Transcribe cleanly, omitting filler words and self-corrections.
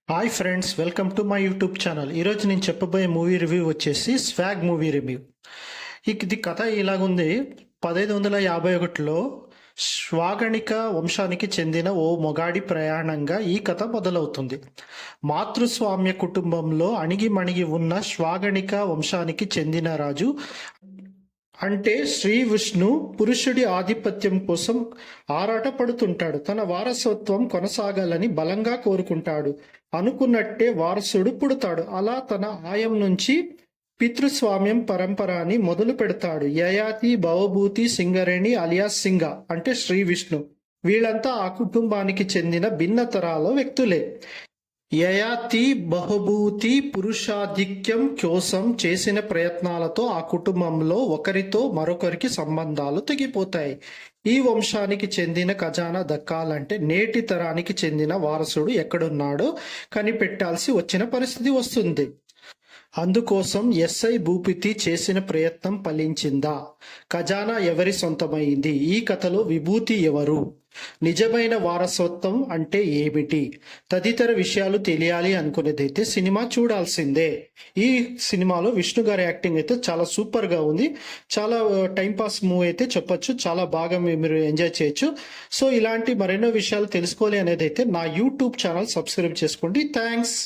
Hi friends, welcome to my YouTube channel. ఈరోజు నేను చెప్పబోయే మూవీ రివ్యూ వచ్చేసి స్వాగ్ మూవీ రివ్యూ. ఇది కథ ఇలాగుంది. 1551లో శ్వాగణిక వంశానికి చెందిన ఓ మొగాడి ప్రయాణంగా ఈ కథ మొదలవుతుంది. మాతృస్వామ్య కుటుంబంలో అణిగిమణిగి ఉన్న శ్వాగణిక వంశానికి చెందిన రాజు అంటే శ్రీ విష్ణు పురుషుడి ఆధిపత్యం కోసం ఆరాట పడుతుంటాడు. తన వారసత్వం కొనసాగాలని బలంగా కోరుకుంటాడు. అనుకున్నట్టే వారసుడు పుడతాడు. అలా తన ఆయం నుంచి పితృస్వామ్యం పరంపరాని మొదలు పెడతాడు. యయాతి భవభూతి సింగరేణి అలియాస్ సింగ అంటే శ్రీ విష్ణు. వీళ్ళంతా ఆ కుటుంబానికి చెందిన భిన్న తరాల వ్యక్తులే. యయాతి బహుభూతి పురుషాధిక్యం కోసం చేసిన ప్రయత్నాలతో ఆ కుటుంబంలో ఒకరితో మరొకరికి సంబంధాలు తెగిపోతాయి. ఈ వంశానికి చెందిన ఖజానా దక్కాలంటే నేటి తరానికి చెందిన వారసుడు ఎక్కడున్నాడో కనిపెట్టాల్సి వచ్చిన పరిస్థితి వస్తుంది. అందుకోసం ఎస్ఐ భూపతి చేసిన ప్రయత్నం ఫలించిందా? ఖజానా ఎవరి సొంతమైంది? ఈ కథలో విభూతి ఎవరు? నిజమైన వారసత్వం అంటే ఏమిటి? తదితర విషయాలు తెలియాలి అనుకునేదైతే సినిమా చూడాల్సిందే. ఈ సినిమాలో విష్ణు గారి యాక్టింగ్ అయితే చాలా సూపర్ గా ఉంది. చాలా టైంపాస్ మూవీ అయితే చెప్పొచ్చు. చాలా బాగా మీరు ఎంజాయ్ చేయొచ్చు. సో ఇలాంటి మరెన్నో విషయాలు తెలుసుకోవాలి అనేది అయితే నా యూట్యూబ్ ఛానల్ సబ్స్క్రైబ్ చేసుకోండి. థ్యాంక్స్.